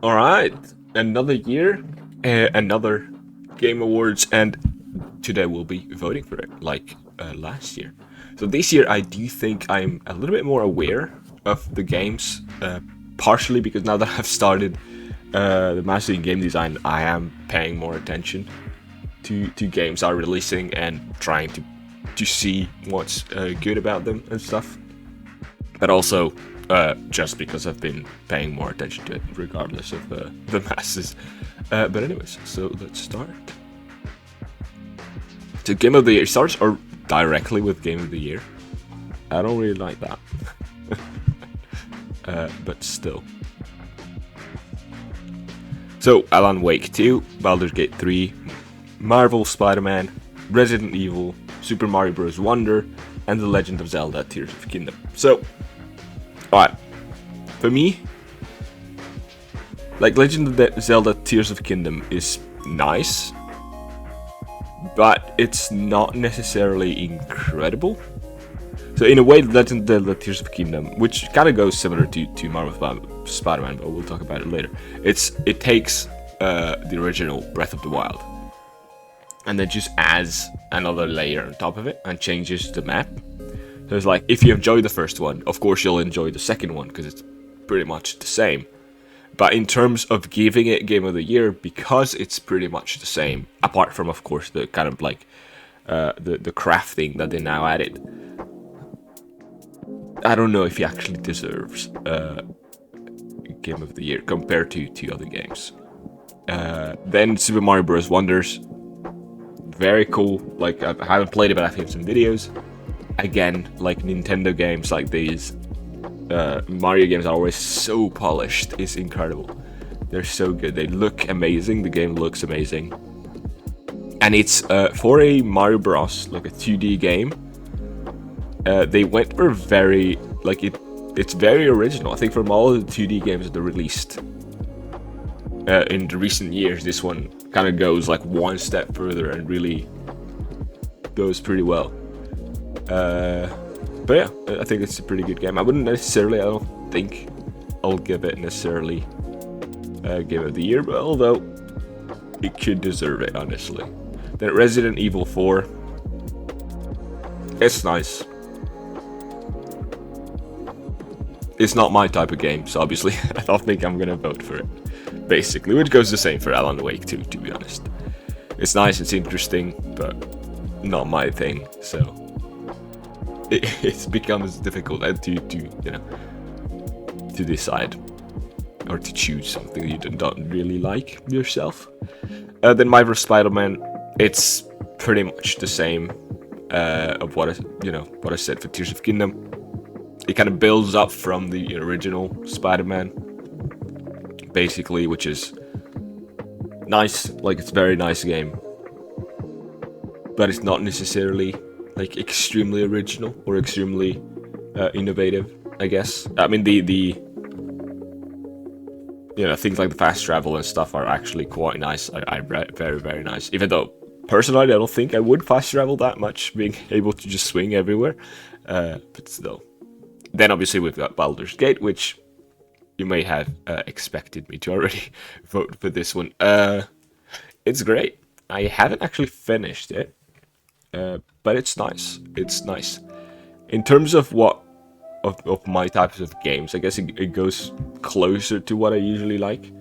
All right, another year, another Game Awards, and today we'll be voting for it like last year. So this year, I do think I'm a little bit more aware of the games, partially because now that I've started the Master in Game Design, I am paying more attention to games are releasing and trying to see what's good about them and stuff. But also just because I've been paying more attention to it, regardless of the masses. But anyways, so let's start. So Game of the Year starts or directly with Game of the Year. I don't really like that. But still. So Alan Wake 2, Baldur's Gate 3, Marvel Spider-Man, Resident Evil, Super Mario Bros. Wonder, and The Legend of Zelda Tears of the Kingdom. So, alright. For me, like Legend of Zelda Tears of the Kingdom is nice, but it's not necessarily incredible. So in a way, Legend of Zelda Tears of the Kingdom, which kind of goes similar to Marvel Spider-Man, but we'll talk about it later. It takes the original Breath of the Wild, and then just adds another layer on top of it and changes the map. So it's like, if you enjoyed the first one, of course you'll enjoy the second one because it's pretty much the same. But in terms of giving it Game of the Year, because it's pretty much the same, apart from, of course, the kind of like the crafting that they now added, I don't know if he actually deserves Game of the Year compared to other games. Then Super Mario Bros. Wonders, very cool. Like, I haven't played it, but I've seen some videos. Again, like Nintendo games like these, Mario games are always so polished. It's incredible. They're so good. They look amazing. The game looks amazing. And it's for a Mario Bros, like a 2D game. They went for very, like, it's very original. I think from all of the 2D games that are released in the recent years, this one kind of goes like one step further and really goes pretty well. But yeah, I think it's a pretty good game. I don't think I'll give it necessarily Game of the Year, but although it could deserve it, honestly. Then Resident Evil 4, it's nice. It's not my type of game, so obviously I don't think I'm gonna vote for it. Basically, which goes the same for Alan Wake too, to be honest. It's nice, it's interesting, but not my thing, so it becomes difficult to decide or to choose something you don't really like yourself. Then Marvel Spider-Man, it's pretty much the same of what I said for Tears of Kingdom. It kind of builds up from the original Spider-Man, basically, which is nice. Like, it's a very nice game, but it's not necessarily like extremely original or extremely innovative, I guess. I mean, the things like the fast travel and stuff are actually quite nice. I very, very nice. Even though personally I don't think I would fast travel that much, being able to just swing everywhere. But still. Then obviously we've got Baldur's Gate, which you may have expected me to already vote for this one. It's great. I haven't actually finished it, but it's nice. It's nice. In terms of of my types of games, I guess it goes closer to what I usually like.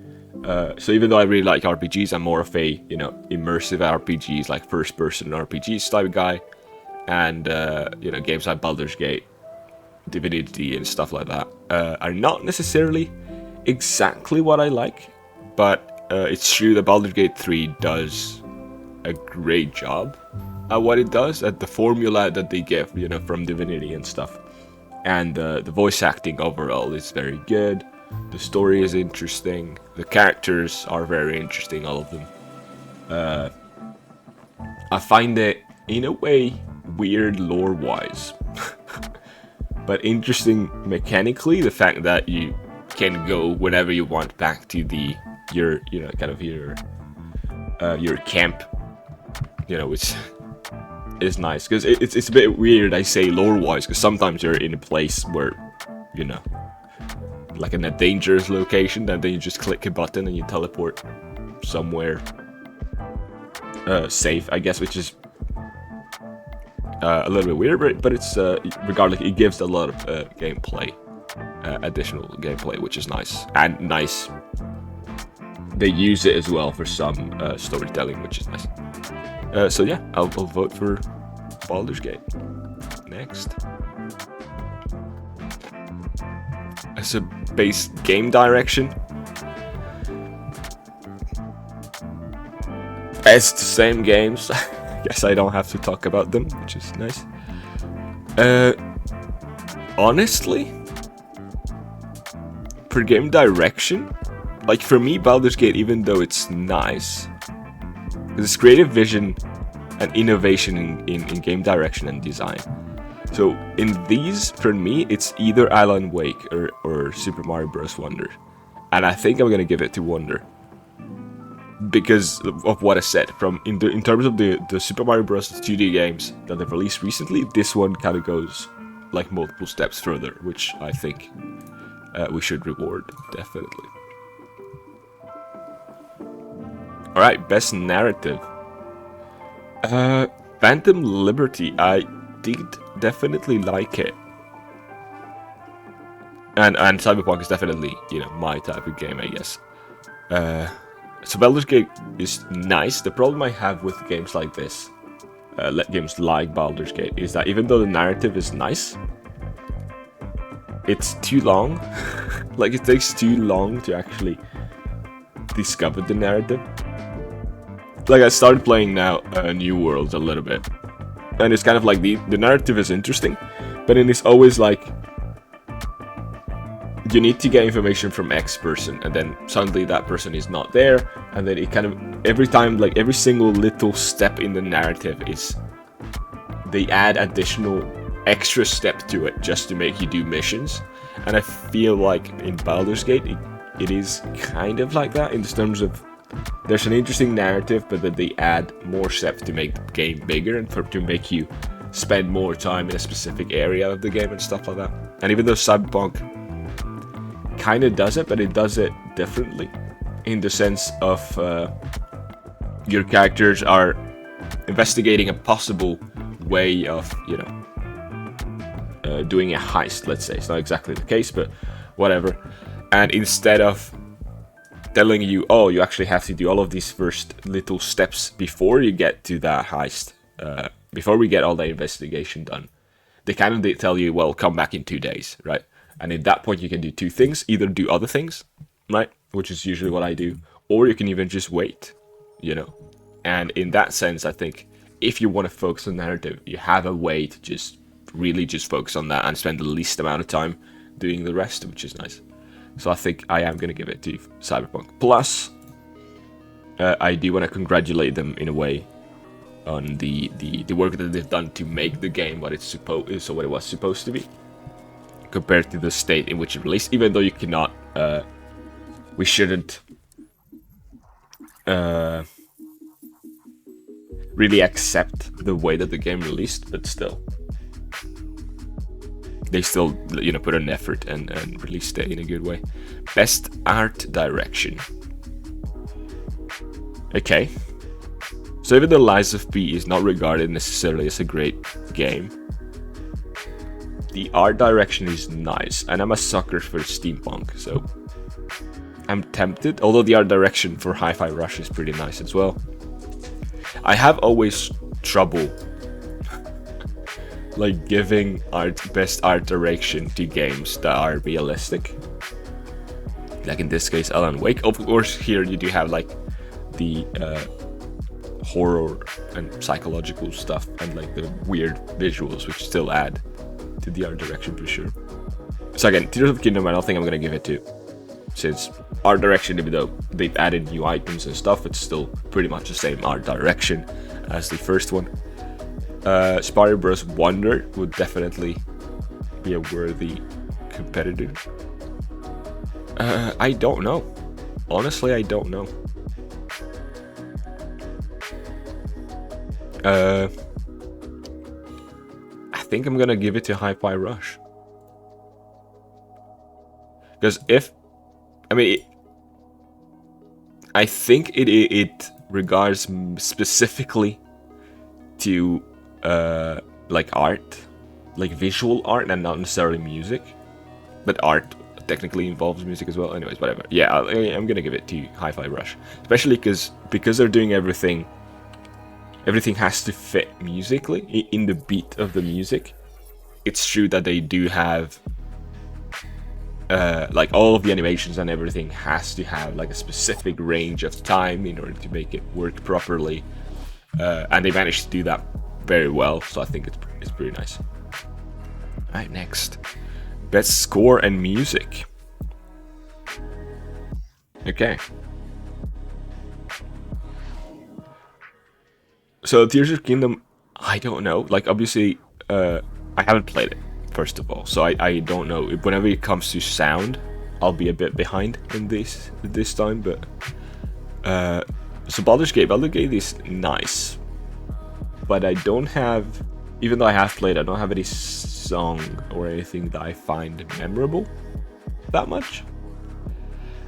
So even though I really like RPGs, I'm more of a immersive RPGs, like first-person RPGs type of guy, and games like Baldur's Gate, Divinity, and stuff like that are not necessarily exactly what I like, but it's true that Baldur's Gate 3 does a great job at what it does, at the formula that they give, from Divinity and stuff. And the voice acting overall is very good. The story is interesting. The characters are very interesting, all of them. I find it, in a way, weird lore-wise. But interesting mechanically, the fact that you can go whenever you want back to your camp, which is nice, because it's a bit weird. I say lore-wise because sometimes you're in a place where like in a dangerous location, and then you just click a button and you teleport somewhere safe, I guess, which is a little bit weird, but it's regardless, it gives a lot of gameplay, additional gameplay, which is nice. And nice, they use it as well for some storytelling, which is nice. So yeah, I'll vote for Baldur's Gate. Next. As a base game direction, it's the same games. Guess I don't have to talk about them, which is nice. Honestly, per game direction, like for me, Baldur's Gate, even though it's nice, there's creative vision and innovation in game direction and design. So in these, for me, it's either Alan Wake or Super Mario Bros. Wonder. And I think I'm gonna give it to Wonder, because of what I said. In terms of the Super Mario Bros. 2D games that they've released recently, this one kind of goes like multiple steps further, which I think we should reward, definitely. Alright, best narrative. Phantom Liberty, I did definitely like it. And Cyberpunk is definitely, my type of game, I guess. So Baldur's Gate is nice. The problem I have with games like this, games like Baldur's Gate, is that even though the narrative is nice, it's too long. Like, it takes too long to actually discover the narrative. Like, I started playing now New World a little bit, and it's kind of like the narrative is interesting, but then it's always like you need to get information from X person, and then suddenly that person is not there, and then it kind of every time, like every single little step in the narrative is they add additional extra step to it just to make you do missions. And I feel like in Baldur's Gate it is kind of like that, in terms of there's an interesting narrative, but then they add more steps to make the game bigger and to make you spend more time in a specific area of the game and stuff like that. And even though Cyberpunk kind of does it, but it does it differently, in the sense of your characters are investigating a possible way of, doing a heist, let's say. It's not exactly the case, but whatever. And instead of telling you, oh, you actually have to do all of these first little steps before you get to that heist, before we get all the investigation done, they kind of tell you, well, come back in 2 days, right? And at that point, you can do two things. Either do other things, right? Which is usually what I do. Or you can even just wait, And in that sense, I think if you want to focus on narrative, you have a way to just really just focus on that and spend the least amount of time doing the rest, which is nice. So I think I am going to give it to Cyberpunk. Plus, I do want to congratulate them in a way on the work that they've done to make the game what it was supposed to be, compared to the state in which it released. Even though you cannot, we shouldn't really accept the way that the game released, but still, they still, put an effort and released it in a good way. Best art direction. Okay. So even though Lies of P is not regarded necessarily as a great game, the art direction is nice, and I'm a sucker for steampunk, so I'm tempted, although the art direction for Hi-Fi Rush is pretty nice as well. I have always trouble like giving best art direction to games that are realistic. Like in this case, Alan Wake. Of course, here you do have like the horror and psychological stuff and like the weird visuals, which still add to the art direction for sure. So again, Tears of the Kingdom, I don't think I'm gonna give it to, since art direction, even though they've added new items and stuff, it's still pretty much the same art direction as the first one. Mario Bros. Wonder would definitely be a worthy competitor. I don't know. Honestly, I don't know. I think I'm gonna give it to Hi-Fi Rush. Because I mean, I think it regards specifically to like art, like visual art, and not necessarily music. But art technically involves music as well. Anyways, whatever. Yeah, I'm gonna give it to Hi-Fi Rush, especially because they're doing everything. Everything has to fit musically in the beat of the music. It's true that they do have like all of the animations and everything has to have like a specific range of time in order to make it work properly, and they managed to do that very well. So I think it's pretty nice. All right, next, best score and music. Okay. So Tears of the Kingdom, I don't know. Like obviously, I haven't played it first of all, so I don't know. Whenever it comes to sound, I'll be a bit behind in this time. But so Baldur's Gate is nice, but I don't have. Even though I have played, I don't have any song or anything that I find memorable that much.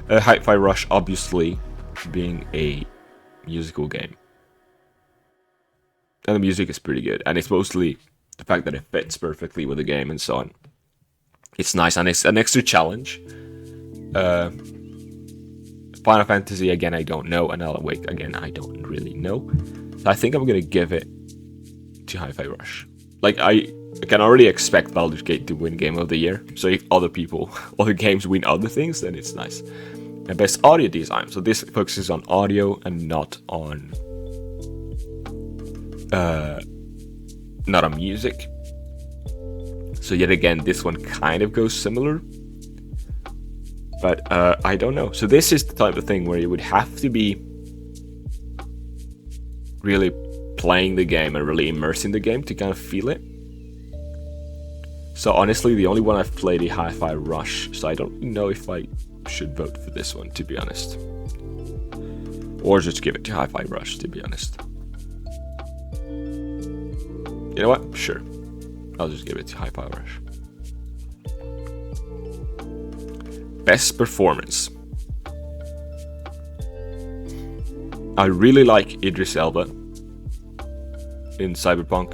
Hi-Fi Rush, obviously, being a musical game. And the music is pretty good, and it's mostly the fact that it fits perfectly with the game and so on. It's nice, and it's an extra challenge. Final Fantasy, again, I don't know, and Alan Wake, again, I don't really know. So I think I'm gonna give it to Hi-Fi Rush. Like, I can already expect Baldur's Gate to win Game of the Year, so if other games win other things, then it's nice. And best audio design, so this focuses on audio and not on music. So yet again, this one kind of goes similar, but I don't know. So this is the type of thing where you would have to be really playing the game and really immersing the game to kind of feel it. So honestly, the only one I've played is Hi-Fi Rush, so I don't know if I should vote for this one, to be honest, or just give it to Hi-Fi Rush, to be honest. You know what? Sure. I'll just give it to Hi-Fi Rush. Best performance. I really like Idris Elba in Cyberpunk.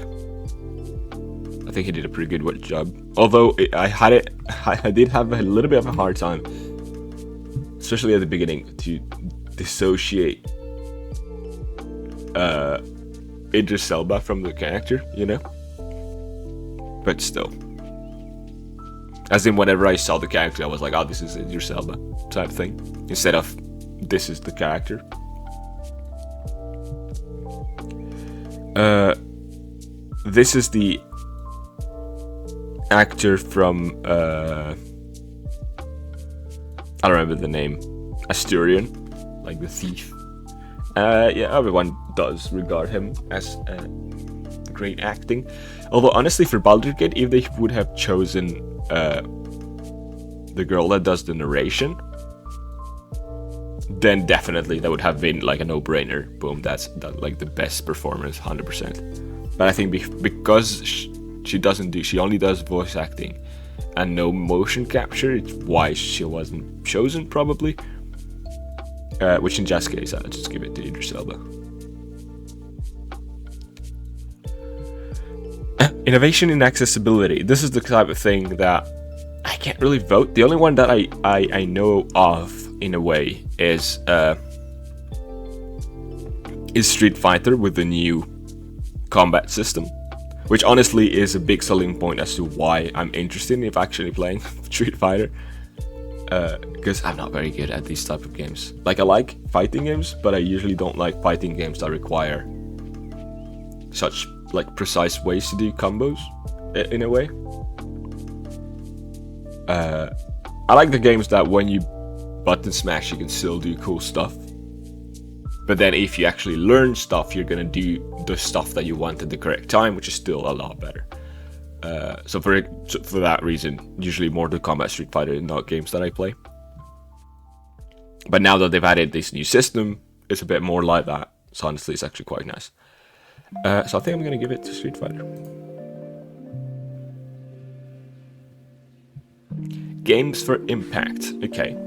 I think he did a pretty good job. Although I did have a little bit of a hard time, especially at the beginning, to dissociate Idris Elba from the character, you know? But still. As in, whenever I saw the character, I was like, oh, this is Idris Elba type thing. Instead of, this is the character. This is the actor from, I don't remember the name, Asturion, like the thief. Yeah, everyone does regard him as great acting. Although honestly, for Baldur's Gate, if they would have chosen the girl that does the narration, then definitely that would have been like a no-brainer. Boom, that's like the best performance, 100%. But I think because she only does voice acting and no motion capture, it's why she wasn't chosen probably. Which in Jazz case, I'll just give it to Idris Elba. Innovation in accessibility. This is the type of thing that I can't really vote. The only one that I know of in a way is Street Fighter with the new combat system, which honestly is a big selling point as to why I'm interested in actually playing Street Fighter. Because I'm not very good at these type of games. Like, I like fighting games, but I usually don't like fighting games that require such like precise ways to do combos in a way. I like the games that when you button smash you can still do cool stuff, but then if you actually learn stuff, you're gonna do the stuff that you want at the correct time, which is still a lot better. So for that reason, usually Mortal Kombat, Street Fighter are not games that I play. But now that they've added this new system, it's a bit more like that. So honestly, it's actually quite nice. So I think I'm gonna give it to Street Fighter. Games for Impact. Okay.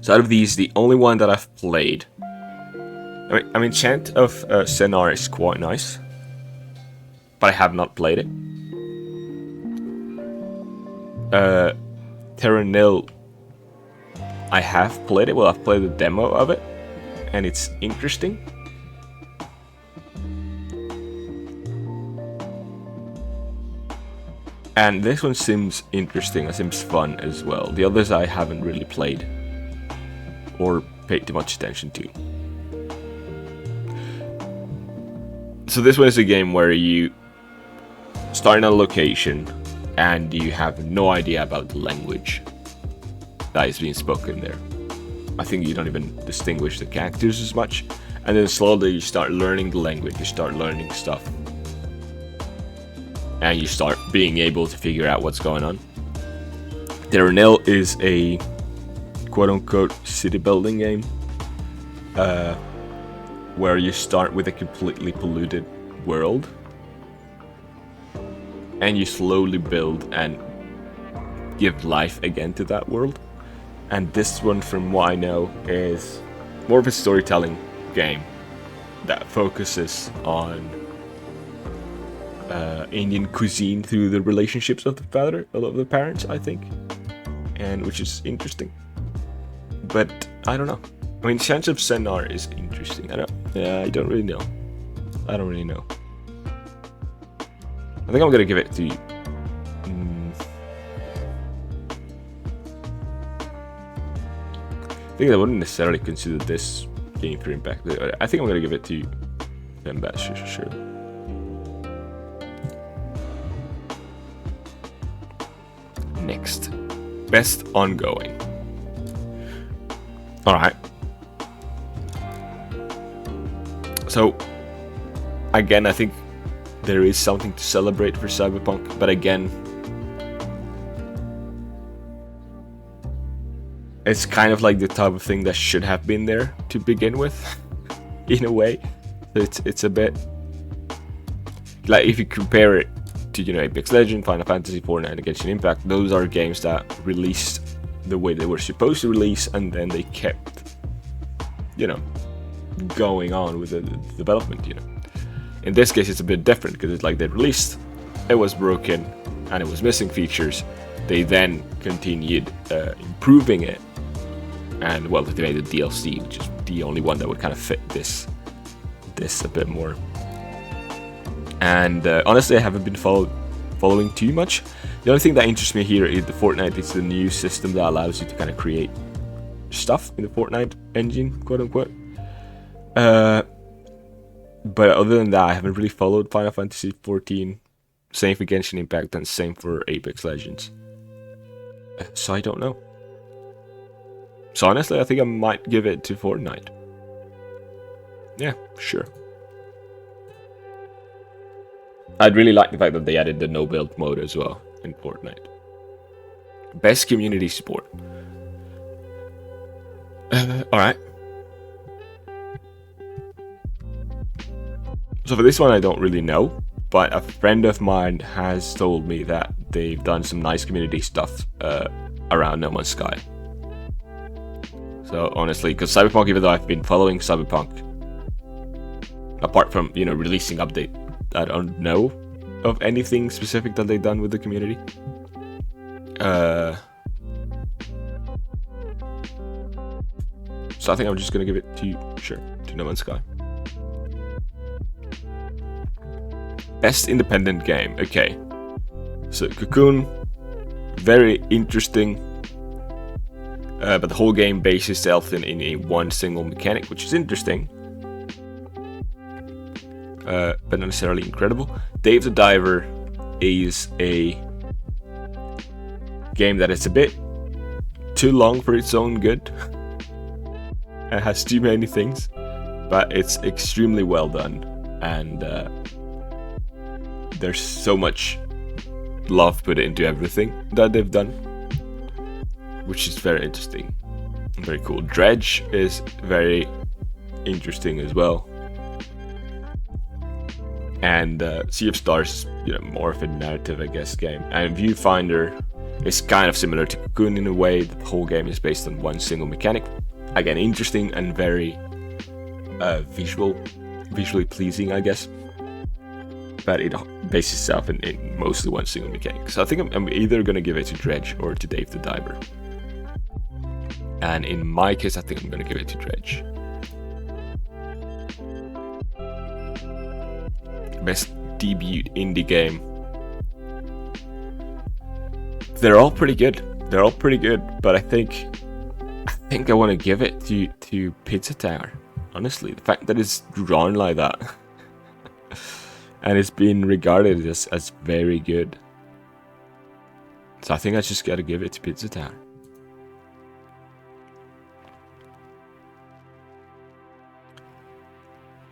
So out of these, the only one that I've played, I mean, Chant of Sennaar is quite nice, but I have not played it. Terra Nil, I have played it. Well, I've played the demo of it, and it's interesting. And this one seems interesting, it seems fun as well. The others I haven't really played or paid too much attention to. So this one is a game where you start in a location and you have no idea about the language that is being spoken there. I think you don't even distinguish the characters as much. And then slowly you start learning the language, you start learning stuff. And you start being able to figure out what's going on. Terra Nil is a quote-unquote city building game where you start with a completely polluted world and you slowly build and give life again to that world. And this one, from what I know, is more of a storytelling game that focuses on Indian cuisine through the relationships of the parents, I think, and which is interesting. But I don't know. I mean, Chant of Sennaar is interesting. I don't really know. I think I'm gonna give it to. I think I wouldn't necessarily consider this game for Impact. I think I'm gonna give it to Ambassador, sure. Next, best ongoing. Alright. So, again, I think there is something to celebrate for Cyberpunk, but again, it's kind of like the type of thing that should have been there to begin with, in a way. It's a bit like, if you compare it to, Apex Legends, Final Fantasy, Fortnite, and Genshin Impact, those are games that released the way they were supposed to release, and then they kept, going on with the development, In this case, it's a bit different, because it's like they released, it was broken, and it was missing features. They then continued improving it, and, well, they made the DLC, which is the only one that would kind of fit this a bit more. And honestly, I haven't been following too much. The only thing that interests me here is the Fortnite. It's the new system that allows you to kind of create stuff in the Fortnite engine, quote unquote. But other than that, I haven't really followed Final Fantasy XIV. Same for Genshin Impact, and same for Apex Legends. So I don't know. So honestly, I think I might give it to Fortnite. Yeah, sure. I'd really like the fact that they added the no build mode as well in Fortnite. Best community support. Alright. So for this one, I don't really know, but a friend of mine has told me that they've done some nice community stuff around No Man's Sky. So honestly, because Cyberpunk, even though I've been following Cyberpunk, apart from, releasing update, I don't know of anything specific that they've done with the community. So I think I'm just gonna give it to No Man's Sky. Best independent game. Okay. So Cocoon, very interesting. But the whole game bases itself in a one single mechanic, which is interesting. But not necessarily incredible. Dave the Diver is a game that is a bit too long for its own good. It has too many things, but it's extremely well done, and there's so much love put into everything that they've done, which is very interesting and very cool. Dredge is very interesting as well. And Sea of Stars, more of a narrative, I guess, game. And Viewfinder It's kind of similar to Cocoon in a way. The whole game is based on one single mechanic. Again, interesting and very visually pleasing, I guess. But it bases itself in mostly one single mechanic. So I think I'm either gonna give it to Dredge or to Dave the Diver. And in my case, I think I'm gonna give it to Dredge. Best debut indie game. They're all pretty good. But I think I want to give it to Pizza Tower. Honestly, the fact that it's drawn like that and it's been regarded as very good. So I think I just gotta give it to Pizza Tower.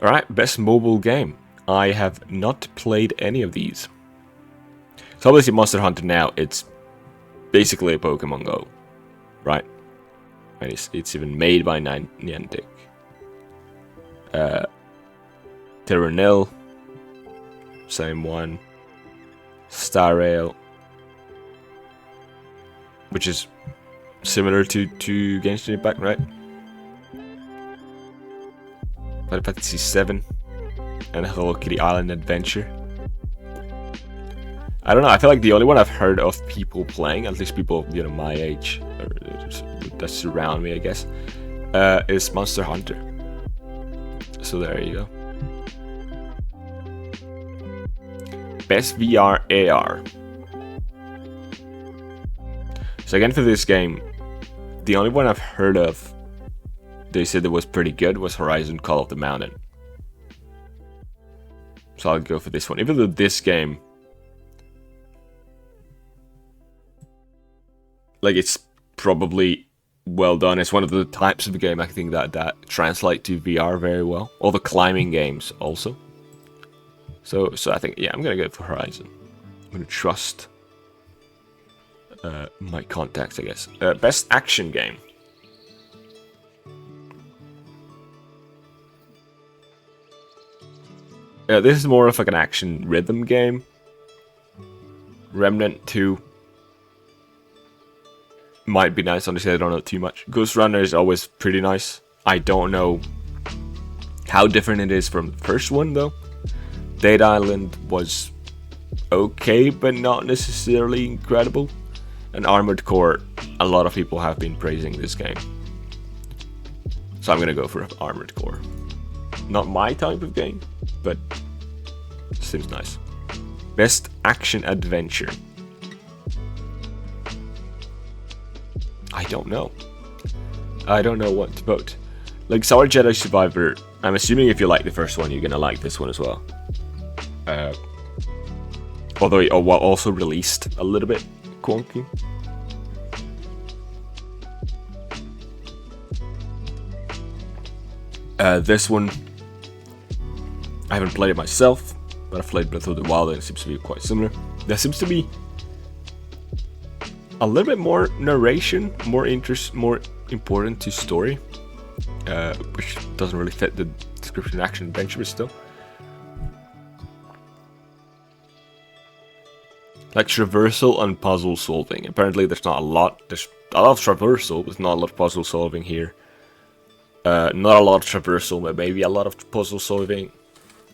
Alright, best mobile game. I have not played any of these. So obviously Monster Hunter now, it's basically a Pokemon Go, right? And it's even made by Niantic. Terranil, same one. Star Rail, which is similar to Genshin Impact, right? Final Fantasy 7 and Hello Kitty Island Adventure. I don't know, I feel like the only one I've heard of people playing, at least people, you know, my age, or that surround me, I guess, is Monster Hunter. So there you go. Best VR AR. So again, for this game, the only one I've heard of, they said that was pretty good, was Horizon Call of the Mountain. So I'll go for this one. Even though this game, like, it's probably well done. It's one of the types of game I think that translate to VR very well. All the climbing games also. So I think, yeah, I'm gonna go for Horizon. I'm gonna trust my contacts, I guess. Best action game. This is more of like an action rhythm game. Remnant 2 might be nice, honestly, I don't know too much. Ghost Runner is always pretty nice. I don't know how different it is from the first one, though. Dead Island was okay, but not necessarily incredible. And Armored Core, a lot of people have been praising this game. So I'm gonna go for Armored Core. Not my type of game, but seems nice. Best action adventure. I don't know. I don't know what to vote. Like Sour Jedi Survivor, I'm assuming if you like the first one, you're gonna like this one as well. Although it also released a little bit quonky. This one, I haven't played it myself, but I've played Breath of the Wild and it seems to be quite similar. There seems to be a little bit more narration, more important to story, which doesn't really fit the description of action adventure, but still. Like traversal and puzzle solving. Apparently there's a lot of traversal, but not a lot of puzzle solving here. Not a lot of traversal, but maybe a lot of puzzle solving.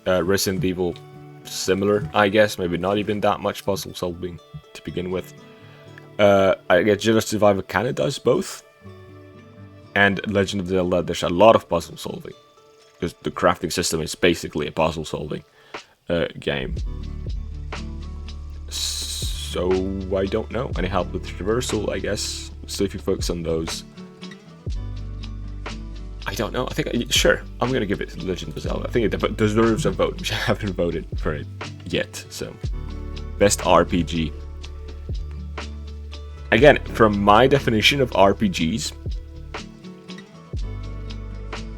Resident Evil, similar, I guess. Maybe not even that much puzzle solving to begin with. I guess Jedi Survivor kind of does both. And Legend of Zelda, there's a lot of puzzle solving. Because the crafting system is basically a puzzle solving game. So I don't know. Any help with traversal, I guess. So if you focus on those. I don't know. I think, sure, I'm going to give it to Legend of Zelda. I think it deserves a vote, which I haven't voted for it yet. So, best RPG. Again, from my definition of RPGs,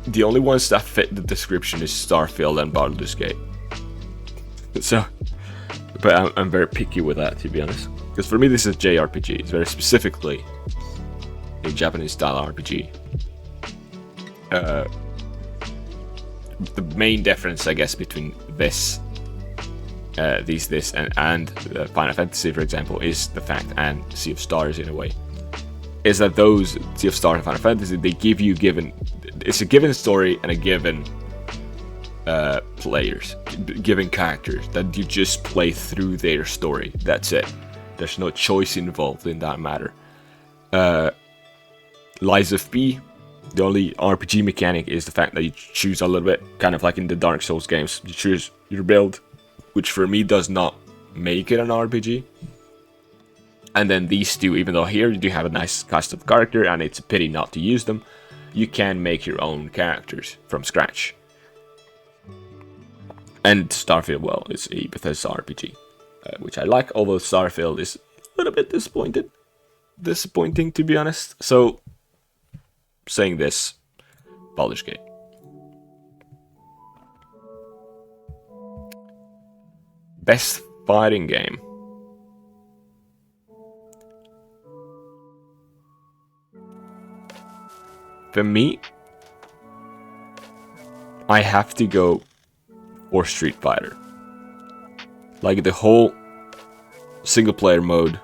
the only ones that fit the description is Starfield and Baldur's Gate. So, but I'm very picky with that, to be honest. Because for me, this is a JRPG. It's very specifically a Japanese-style RPG. The main difference, I guess, between this this and Final Fantasy, for example, is the fact, and Sea of Stars in a way, is that those Sea of Stars and Final Fantasy, they give you it's a given story and a given players, given characters that you just play through their story. That's it. There's no choice involved in that matter. Lies of P, the only RPG mechanic is the fact that you choose a little bit, kind of like in the Dark Souls games. You choose your build, which for me does not make it an RPG. And then these two, even though here you do have a nice cast of character and it's a pity not to use them, you can make your own characters from scratch. And Starfield, well, is a Bethesda RPG, which I like, although Starfield is a little bit disappointing to be honest. So, saying this, Baldur's Gate. Best fighting game. For me, I have to go for Street Fighter. Like the whole single player mode,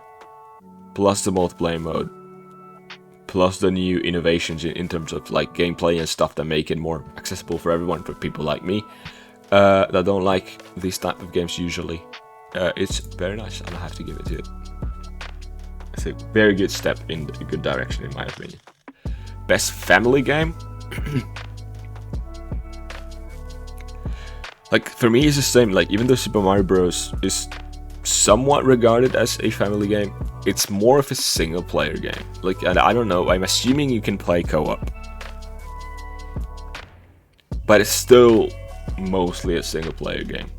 plus the multiplayer mode, plus the new innovations in terms of like gameplay and stuff that make it more accessible for everyone, for people like me that don't like these type of games usually. It's very nice, and I have to give it to it. It's a very good step in a good direction, in my opinion. Best family game. Like, for me, it's the same. Like, even though Super Mario Bros. Is somewhat regarded as a family game, it's more of a single player game. Like, I don't know, I'm assuming you can play co-op, but it's still mostly a single player game.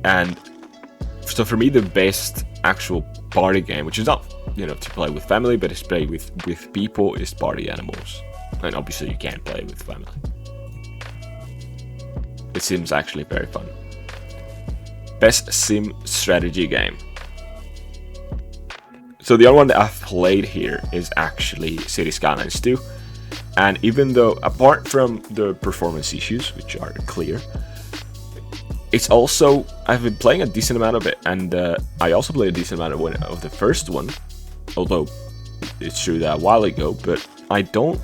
And so for me, the best actual party game, which is not, to play with family, but it's play with people, is Party Animals. And obviously you can't play with family. It seems actually very fun. Best sim strategy game. So the only one that I've played here is actually Cities Skylines 2. And even though, apart from the performance issues, which are clear, it's also, I've been playing a decent amount of it, and I also played a decent amount of the first one, although it's true that a while ago, but I don't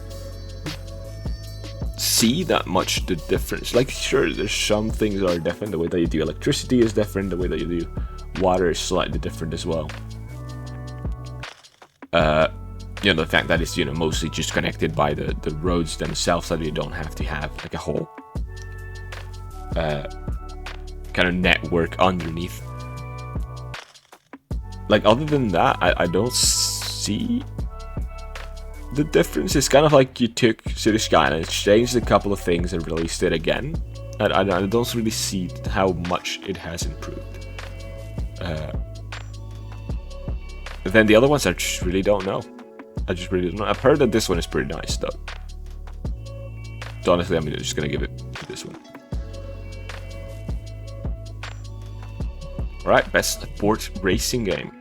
see that much the difference. Like, sure, there's some things that are different. The way that you do electricity is different. The way that you do water is slightly different as well. The fact that it's mostly just connected by the roads themselves, that you don't have to have like a whole kind of network underneath. Like, other than that, I don't see the difference. Is kind of like you took Cities Skylines, changed a couple of things, and released it again. I don't really see how much it has improved. Then the other ones, I just really don't know. I've heard that this one is pretty nice, though. So honestly, I'm just gonna give it to this one. Alright, best sport racing game.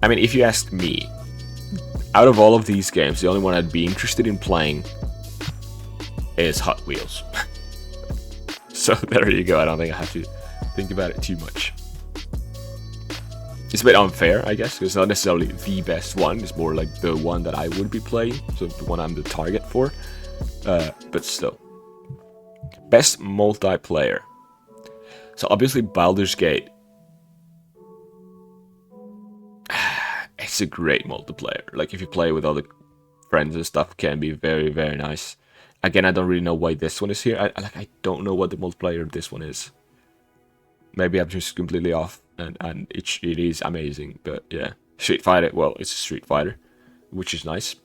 I mean, if you ask me, out of all of these games, the only one I'd be interested in playing is Hot Wheels. So there you go. I don't think I have to think about it too much. It's a bit unfair, I guess, because it's not necessarily the best one. It's more like the one that I would be playing, so the one I'm the target for. But still. Best multiplayer. So obviously Baldur's Gate. It's a great multiplayer. Like, if you play with other friends and stuff, can be very, very nice. Again, I don't really know why this one is here. I don't know what the multiplayer of this one is. Maybe I'm just completely off, and it is amazing. But yeah, Street Fighter. Well, it's a Street Fighter, which is nice.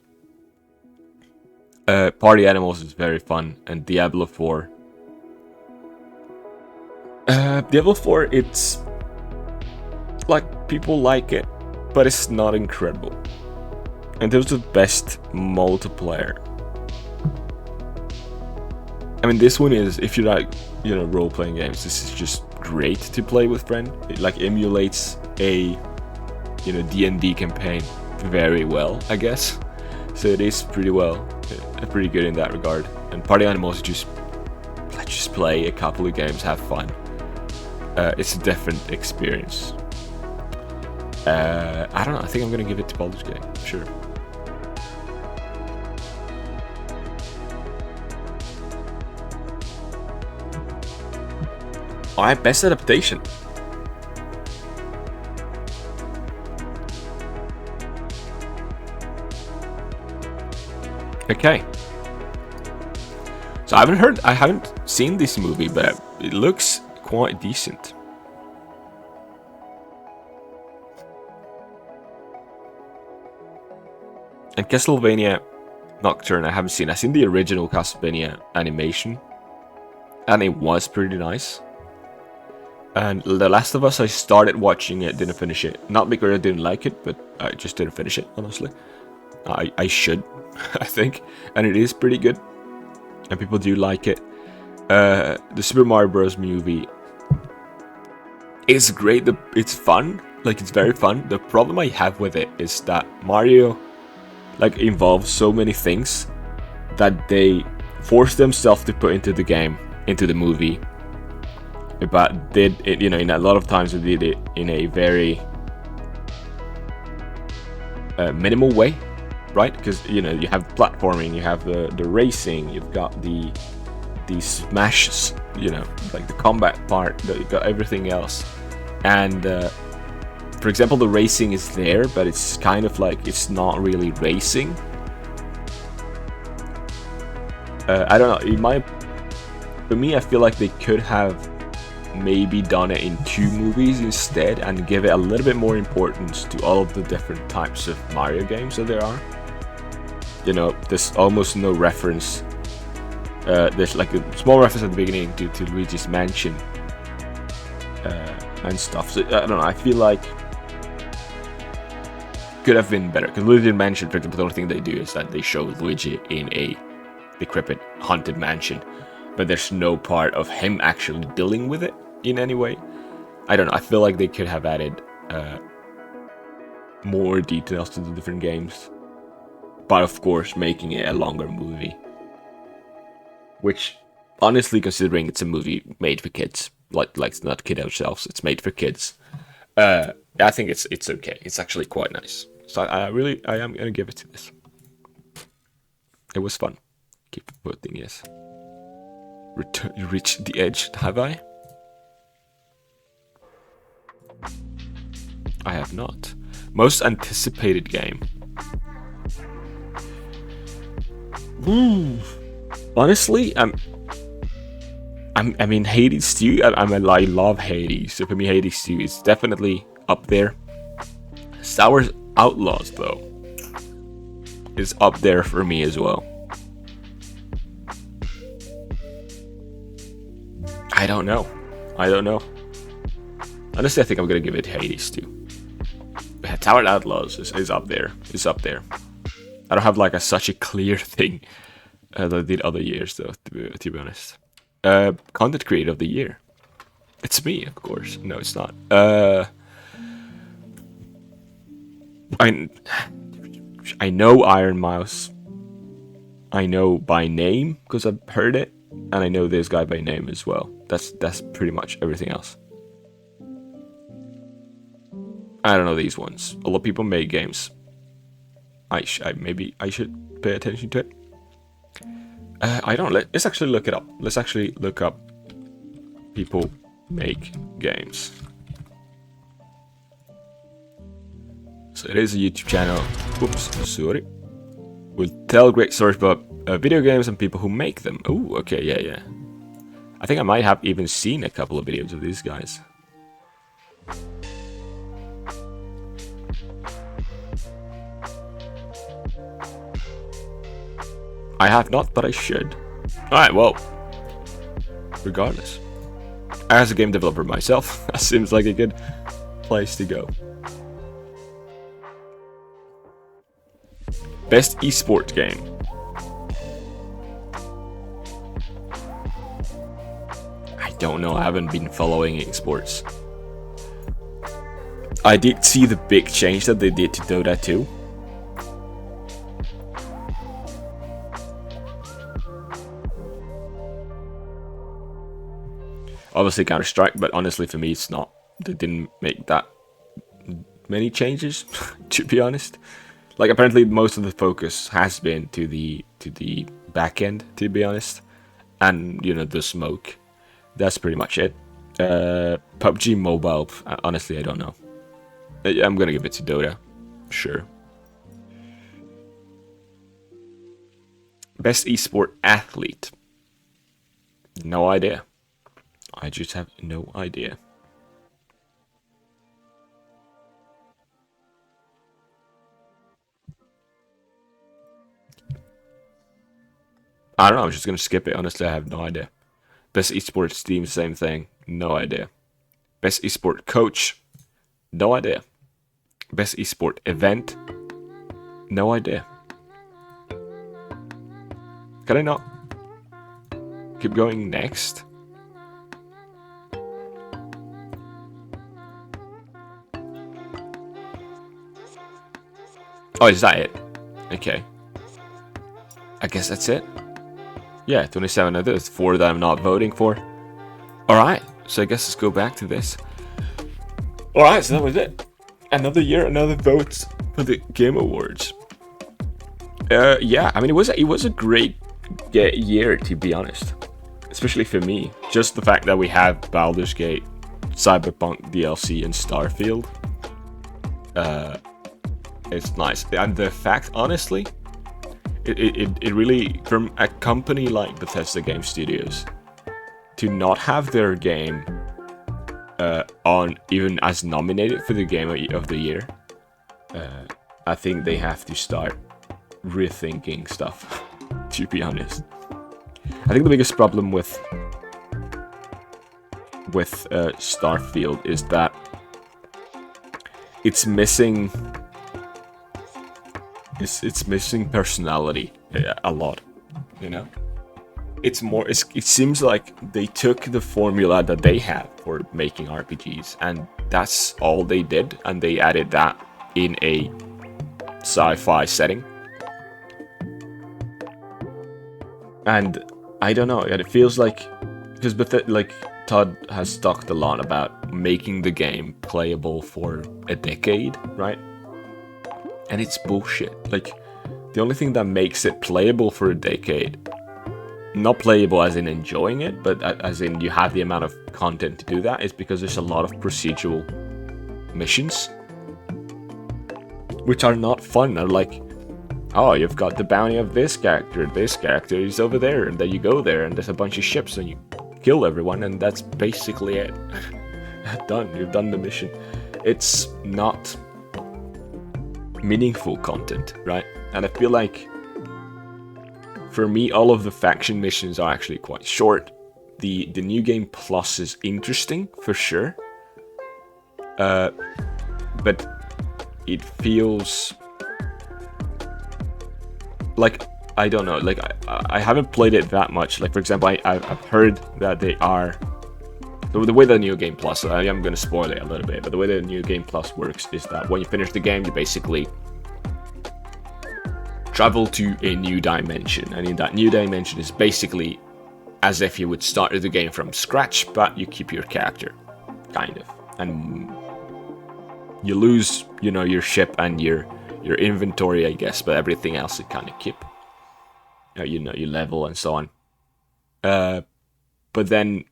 Party Animals is very fun, and Diablo 4. Diablo 4, it's like, people like it, but it's not incredible. And there's the best multiplayer. I mean, this one is, if you like, role-playing games, this is just great to play with friends. It like emulates a, D&D campaign very well, I guess. So it is pretty good in that regard. And Party Animals just just play a couple of games, have fun. It's a different experience. I don't know. I think I'm gonna give it to Baldur's Gate. Sure. Alright, best adaptation. Okay. So I haven't seen this movie, but it looks quite decent. And Castlevania Nocturne I haven't seen. I've seen the original Castlevania animation, and it was pretty nice. And The Last of Us, I started watching it, didn't finish it. Not because I didn't like it, but I just didn't finish it, honestly. I should, I think. And it is pretty good. And people do like it. The Super Mario Bros. Movie is great. It's fun. Like, it's very fun. The problem I have with it is that Mario, like, involves so many things that they force themselves to put into the game, into the movie. But did it, you know, in a lot of times they did it in a very minimal way, right? Because, you know, you have platforming, you have the racing, you've got the smash, you know, like the combat part, you've got everything else. And for example, the racing is there, but it's kind of like, it's not really racing. I don't know, for me, I feel like they could have maybe done it in 2 movies instead and give it a little bit more importance to all of the different types of Mario games that there are. You know, there's almost no reference. There's like a small reference at the beginning to Luigi's Mansion and stuff. So I don't know, I feel like could have been better. Because Luigi's Mansion, for example, the only thing they do is that they show Luigi in a decrepit haunted mansion, but there's no part of him actually dealing with it in any way. I don't know, I feel like they could have added more details to the different games, but of course making it a longer movie, which, honestly, considering it's a movie made for kids, like it's not kid ourselves, it's made for kids, I think it's okay. It's actually quite nice. So I am gonna give it to this. It was fun. Keep voting yes. Reach the edge, have I? I have not. Most anticipated game. Honestly, I mean, Hades 2. I love Hades. So for me, Hades 2 is definitely up there. Star Wars Outlaws, though, is up there for me as well. I don't know. Honestly, I think I'm gonna give it Hades 2. Tower Outlaws is up there. It's up there. I don't have like such a clear thing that I did other years, though, to be honest. Content creator of the year. It's me, of course. No, it's not. I know Iron Mouse. I know by name because I've heard it, and I know this guy by name as well. That's pretty much everything else. I don't know these ones. A lot of people make games. Maybe I should pay attention to it. I don't. Let's actually look it up. Let's actually look up people make games. So it is a YouTube channel. Oops, sorry. Will tell great stories about video games and people who make them. Oh, okay, yeah. I think I might have even seen a couple of videos of these guys. I have not, but I should. Alright, well, regardless. As a game developer myself, that seems like a good place to go. Best esports game. I don't know, I haven't been following esports. I did see the big change that they did to Dota 2. Obviously Counter-Strike, but honestly for me it's not. They didn't make that many changes, to be honest. Like apparently most of the focus has been to the back end, to be honest, and you know the smoke. That's pretty much it. PUBG Mobile, honestly I don't know. I'm gonna give it to Dota, sure. Best esport athlete. No idea. I just have no idea. I don't know, I'm just gonna skip it. Honestly, I have no idea. Best esports team, same thing. No idea. Best esport coach. No idea. Best esport event. No idea. Can I not keep going next? Oh, is that it? Okay. I guess that's it. Yeah, 27 of those, 4 that I'm not voting for. Alright, so I guess let's go back to this. Alright, so that was it. Another year, another vote for the Game Awards. Yeah, I mean, it was a great year, to be honest. Especially for me. Just the fact that we have Baldur's Gate, Cyberpunk DLC, and Starfield. It's nice. And the fact, honestly, it really, from a company like Bethesda Game Studios, to not have their game on even as nominated for the Game of the Year, I think they have to start rethinking stuff, to be honest. I think the biggest problem with Starfield is that it's missing personality a lot, you know. It seems like they took the formula that they have for making RPGs, and that's all they did, and they added that in a sci-fi setting. And I don't know, it feels like, because like Todd has talked a lot about making the game playable for a decade, right? And it's bullshit. Like, the only thing that makes it playable for a decade, not playable as in enjoying it, but as in you have the amount of content to do that, is because there's a lot of procedural missions, which are not fun. They're like, oh, you've got the bounty of this character is over there, and then you go there, and there's a bunch of ships, and you kill everyone, and that's basically it. Done. You've done the mission. It's not meaningful content, right? And I feel like, for me, all of the faction missions are actually quite short. The New Game Plus is interesting, for sure. But it feels like, I don't know, like, I haven't played it that much. Like, for example, I've heard that they are, the way the New Game Plus, I am going to spoil it a little bit, but the way the New Game Plus works is that when you finish the game, you basically travel to a new dimension, and in that new dimension is basically as if you would start the game from scratch, but you keep your character, kind of, and you lose, you know, your ship and your inventory, I guess, but everything else you kind of keep. You know, you level and so on. But then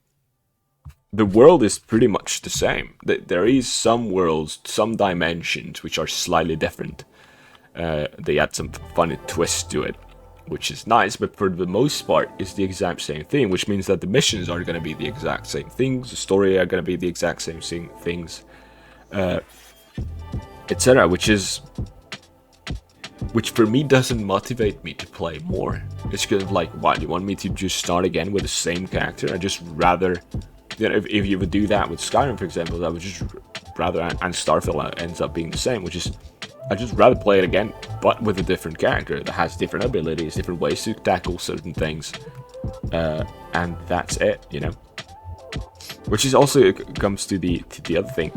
the world is pretty much the same. There is some worlds, some dimensions which are slightly different. They add some funny twist to it, which is nice, but for the most part, it's the exact same thing, which means that the missions are going to be the exact same things, the story are going to be the exact same things, etc., which for me doesn't motivate me to play more. It's kind of like, what, you want me to just start again with the same character? I just rather, you know, if you would do that with Skyrim, for example, I would just rather, and Starfield ends up being the same, which is, I'd just rather play it again, but with a different character that has different abilities, different ways to tackle certain things, and that's it, you know. Which is also comes to the other thing.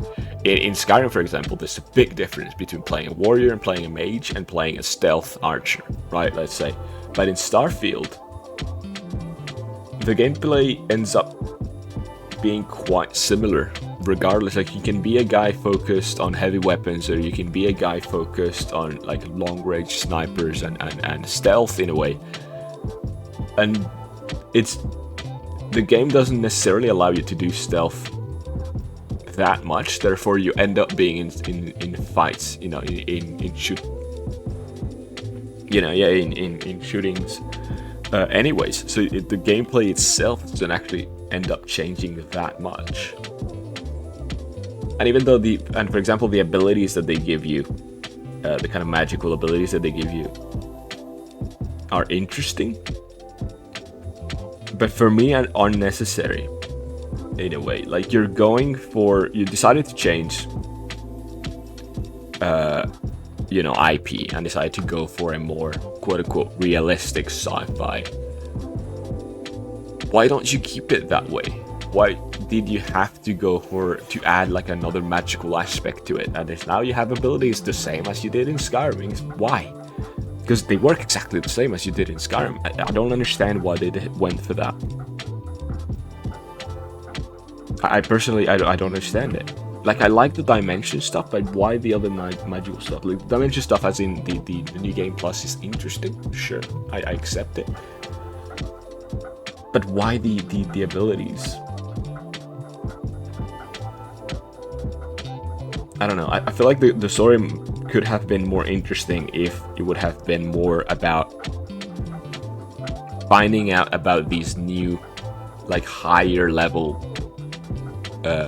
In Skyrim, for example, there's a big difference between playing a warrior and playing a mage and playing a stealth archer, right? Let's say, but in Starfield, the gameplay ends up being quite similar, regardless. Like, you can be a guy focused on heavy weapons, or you can be a guy focused on like long range snipers and stealth in a way. And it's, the game doesn't necessarily allow you to do stealth that much, therefore you end up being in fights, you know, in shoot, you know, yeah, in shootings. Anyways, so the gameplay itself doesn't actually end up changing that much. And even though for example, the abilities that they give you, the kind of magical abilities that they give you, are interesting, but for me are unnecessary in a way. Like, you decided to change, you know, IP, and decided to go for a more quote-unquote realistic sci-fi. Why don't you keep it that way? Why did you have to go to add like another magical aspect to it? And now you have abilities the same as you did in Skyrim. Why? Because they work exactly the same as you did in Skyrim. I don't understand why they went for that. I personally, I don't understand it. Like, I like the Dimension stuff, but why the other magical stuff? Like, Dimension stuff, as in the New Game Plus, is interesting. Sure, I accept it. But why the abilities? I don't know. I feel like the story could have been more interesting if it would have been more about finding out about these new, like, higher level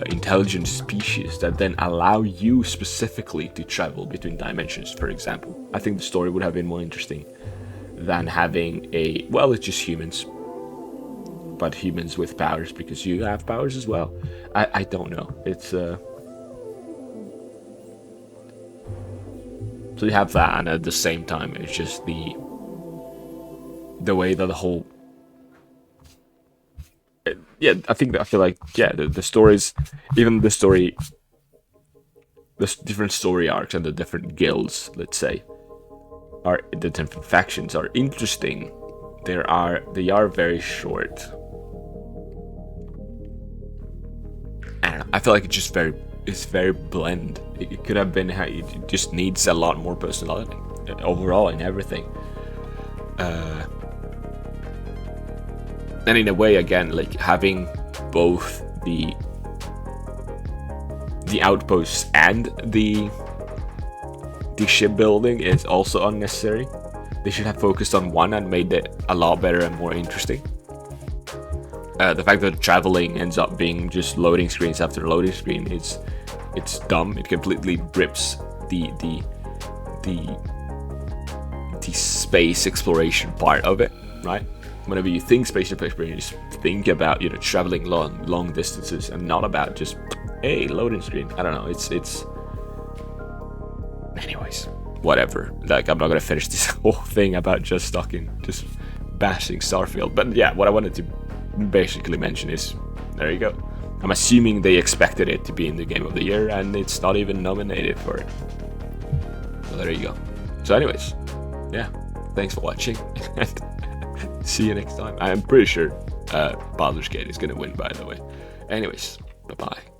intelligent species that then allow you specifically to travel between dimensions, for example. I think the story would have been more interesting than having it's just humans, but humans with powers, because you have powers as well. I don't know. It's so you have that, and at the same time, it's just the way that the whole. Yeah, I feel like the stories, even the story, the different story arcs and the different guilds, let's say, the different factions are interesting. They are very short. And I feel like it's very bland. It could have been how it just needs a lot more personality overall in everything. And in a way, again, like, having both the outposts and the shipbuilding is also unnecessary. They should have focused on one and made it a lot better and more interesting. The fact that traveling ends up being just loading screens after loading screen it's dumb. It completely rips the space exploration part of it, right? Whenever you think space exploration, you just think about, you know, traveling long distances, and not about just loading screen. I don't know. It's anyways, whatever. Like, I'm not gonna finish this whole thing about just bashing Starfield. But yeah, what I wanted to basically mention is, there you go. I'm assuming they expected it to be in the Game of the Year, and it's not even nominated for it. So there you go. So anyways, yeah, thanks for watching. See you next time. I'm pretty sure Baldur's Gate is gonna win, by the way. Anyways, bye-bye.